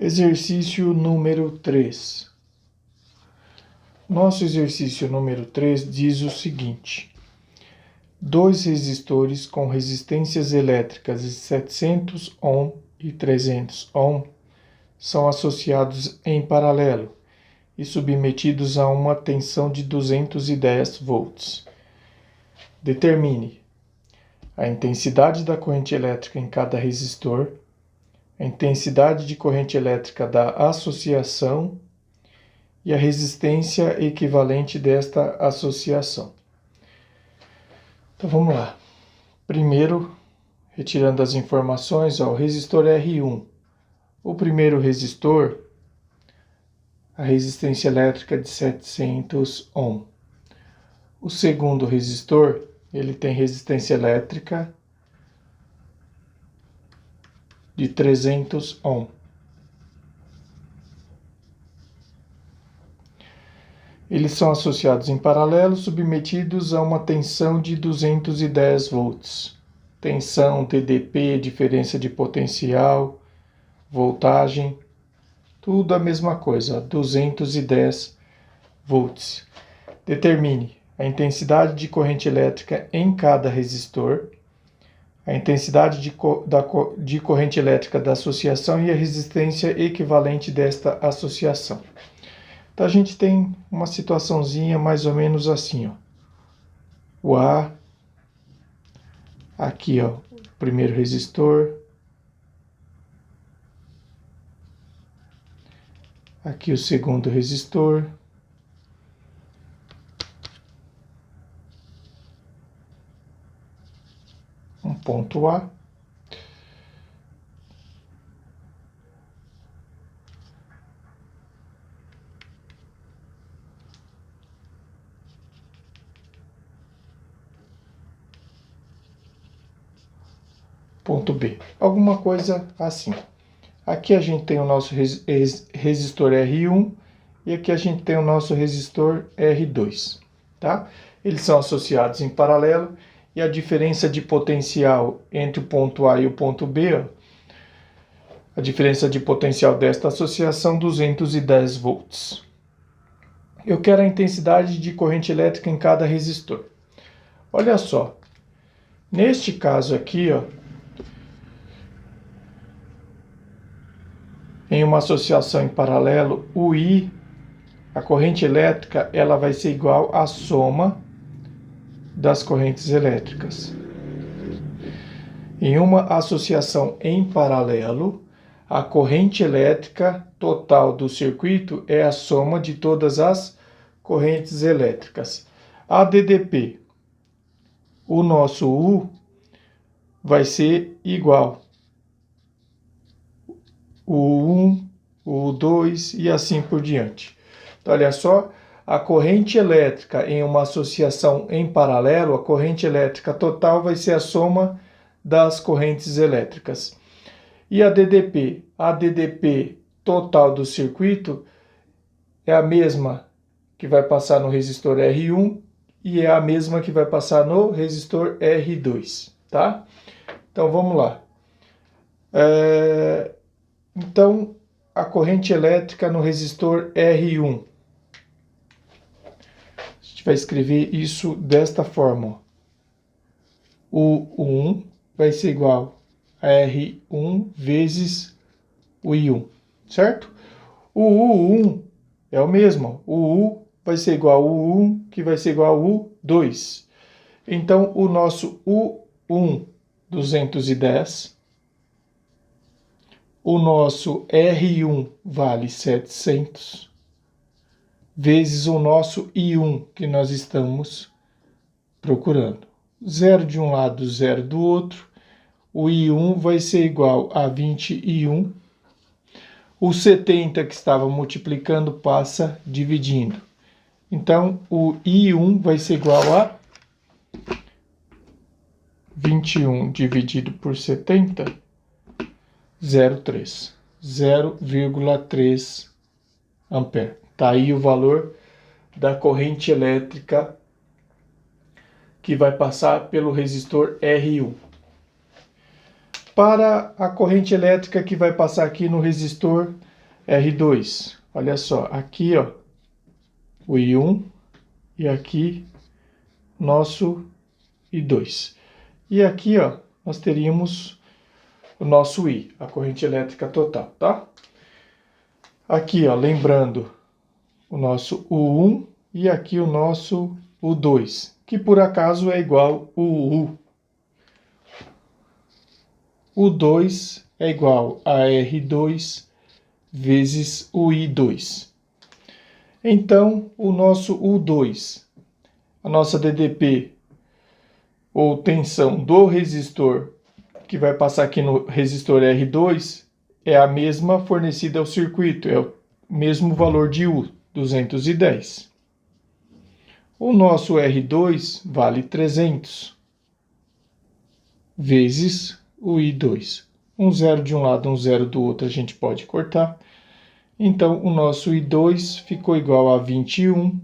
Exercício número 3. Nosso exercício número 3 diz o seguinte: dois resistores com resistências elétricas de 700 ohm e 300 ohm são associados em paralelo e submetidos a uma tensão de 210 volts. Determine a intensidade da corrente elétrica em cada resistor, a intensidade de corrente elétrica da associação e a resistência equivalente desta associação. Então vamos lá. Primeiro, retirando as informações, o resistor R1. O primeiro resistor, a resistência elétrica de 700 ohm. O segundo resistor, ele tem resistência elétrica de 300 ohm. Eles são associados em paralelo, submetidos a uma tensão de 210 volts. Tensão, TDP, diferença de potencial, voltagem, tudo a mesma coisa, 210 volts. Determine a intensidade de corrente elétrica em cada resistor, a intensidade de corrente elétrica da associação e a resistência equivalente desta associação. Então a gente tem uma situaçãozinha mais ou menos assim, ó. O A, aqui, ó, o primeiro resistor. Aqui o segundo resistor. Um ponto A. Ponto B. Alguma coisa assim. Aqui a gente tem o nosso resistor R1 e aqui a gente tem o nosso resistor R2, tá? Eles são associados em paralelo e a diferença de potencial entre o ponto A e o ponto B, ó, a diferença de potencial desta associação, 210 volts. Eu quero a intensidade de corrente elétrica em cada resistor. Olha só, neste caso aqui, ó, em uma associação em paralelo, o I, a corrente elétrica, ela vai ser igual à soma das correntes elétricas. Em uma associação em paralelo, a corrente elétrica total do circuito é a soma de todas as correntes elétricas. A DDP, o nosso U, vai ser igual o 1, o 2 e assim por diante. Então, olha só, a corrente elétrica em uma associação em paralelo, a corrente elétrica total vai ser a soma das correntes elétricas. E a DDP total do circuito é a mesma que vai passar no resistor R1 e é a mesma que vai passar no resistor R2, tá? Então, vamos lá. Então, a corrente elétrica no resistor R1. A gente vai escrever isso desta forma. O U1 vai ser igual a R1 vezes o I1, certo? O U1 é o mesmo. O U vai ser igual ao U1, que vai ser igual ao U2. Então, o nosso U1, 210. O nosso R1 vale 700, vezes o nosso I1 que nós estamos procurando. 0 de um lado, 0 do outro. O I1 vai ser igual a 20I1. O 70 que estava multiplicando passa dividindo. Então, o I1 vai ser igual a 21 dividido por 70, 0,3 ampere. Tá aí o valor da corrente elétrica que vai passar pelo resistor R1. Para a corrente elétrica que vai passar aqui no resistor R2. Olha só, aqui ó, o I1 e aqui nosso I2. E aqui ó, nós teríamos o nosso I, a corrente elétrica total, tá? Aqui ó, lembrando o nosso U1 e aqui o nosso U2, que por acaso é igual ao U. U2 é igual a R2 vezes o I2. Então, o nosso U2, a nossa DDP, ou tensão do resistor, que vai passar aqui no resistor R2, é a mesma fornecida ao circuito, é o mesmo valor de U, 210. O nosso R2 vale 300 vezes o I2. Um zero de um lado, um zero do outro, a gente pode cortar. Então, o nosso I2 ficou igual a 21.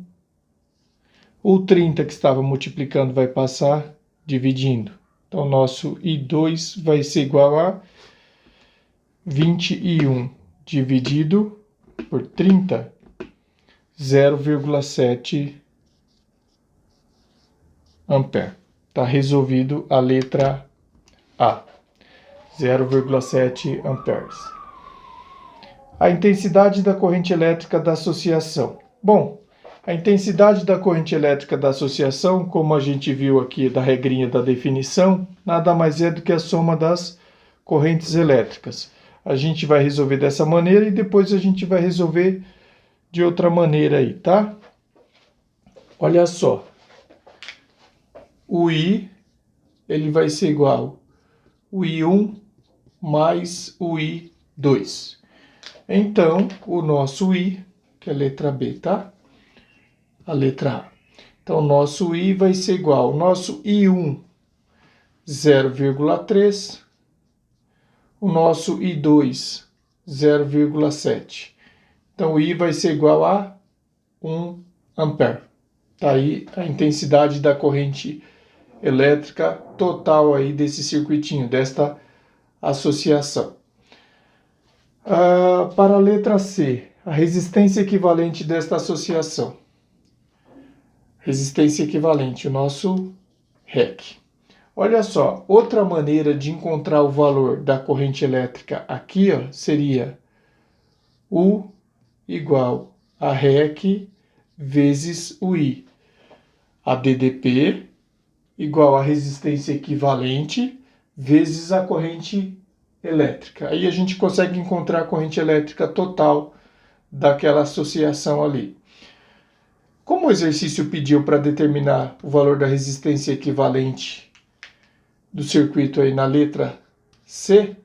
O 30 que estava multiplicando vai passar dividindo. Então, o nosso I2 vai ser igual a 21 dividido por 30, 0,7 ampere. Está resolvido a letra A, 0,7 amperes. A intensidade da corrente elétrica da associação. Bom, a intensidade da corrente elétrica da associação, como a gente viu aqui da regrinha da definição, nada mais é do que a soma das correntes elétricas. A gente vai resolver dessa maneira e depois a gente vai resolver de outra maneira aí, tá? Olha só. O I, ele vai ser igual ao I1 mais o I2. Então, o nosso I, que é a letra B, tá? A letra A. Então, o nosso I vai ser igual ao nosso I1, 0,3. O nosso I2, 0,7. Então, o I vai ser igual a 1 ampere. Tá aí a intensidade da corrente elétrica total aí desse circuitinho, desta associação. Para a letra C, a resistência equivalente desta associação. Resistência equivalente, o nosso REC. Olha só, outra maneira de encontrar o valor da corrente elétrica aqui ó, seria U igual a REC vezes o I. A DDP igual a resistência equivalente vezes a corrente elétrica. Aí a gente consegue encontrar a corrente elétrica total daquela associação ali. Como o exercício pediu para determinar o valor da resistência equivalente do circuito aí na letra C,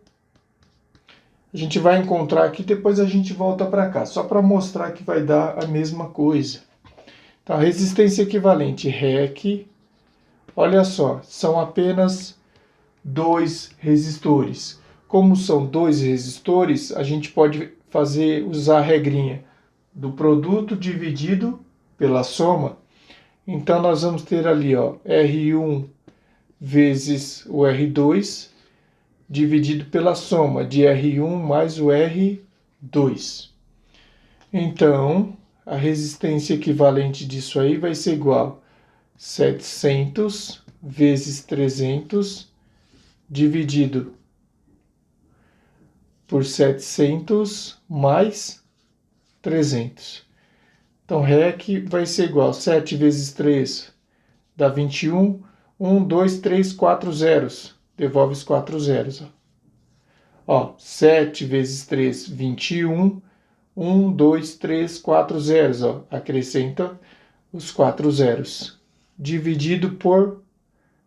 a gente vai encontrar aqui, depois a gente volta para cá, só para mostrar que vai dar a mesma coisa. Então, a resistência equivalente REC, olha só, são apenas 2 resistores. Como são 2 resistores, a gente pode usar a regrinha do produto dividido pela soma. Então, nós vamos ter ali ó, R1 vezes o R2 dividido pela soma de R1 mais o R2. Então, a resistência equivalente disso aí vai ser igual a 700 vezes 300 dividido por 700 mais 300. Então, REC vai ser igual a 7 vezes 3 dá 21. 1, 2, 3, 4 zeros. Devolve os 4 zeros. Ó, 7 vezes 3, 21. 1, 2, 3, 4 zeros. Ó, acrescenta os 4 zeros. Dividido por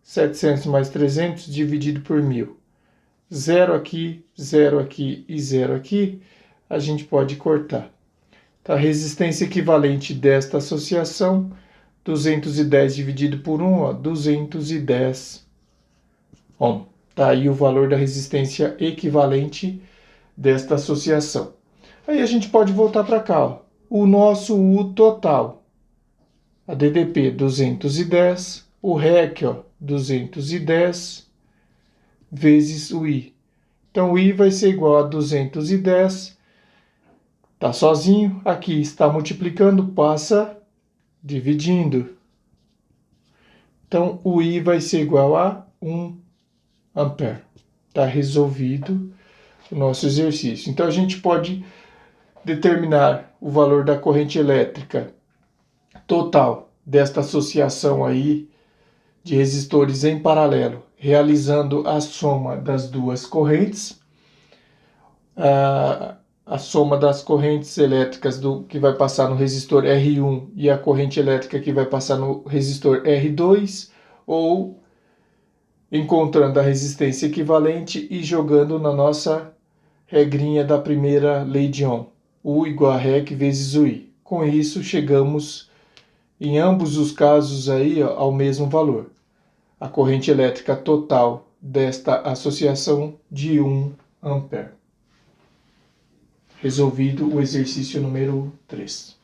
700 mais 300, dividido por 1000. 0 aqui e 0 aqui, a gente pode cortar. Então, a resistência equivalente desta associação, 210 dividido por 1, ó, 210 ohm. Tá aí o valor da resistência equivalente desta associação. Aí a gente pode voltar para cá, ó. O nosso U total, a DDP 210, o REC, ó, 210 vezes o I. Então, o I vai ser igual a 210 Está sozinho, aqui está multiplicando, passa dividindo. Então, o I vai ser igual a 1 ampere. Está resolvido o nosso exercício. Então, a gente pode determinar o valor da corrente elétrica total desta associação aí de resistores em paralelo, realizando a soma das duas correntes. A soma das correntes elétricas que vai passar no resistor R1 e a corrente elétrica que vai passar no resistor R2, ou encontrando a resistência equivalente e jogando na nossa regrinha da primeira lei de Ohm, U igual a REC vezes o I. Com isso, chegamos em ambos os casos aí, ó, ao mesmo valor. A corrente elétrica total desta associação de 1 ampere. Resolvido o exercício número 3.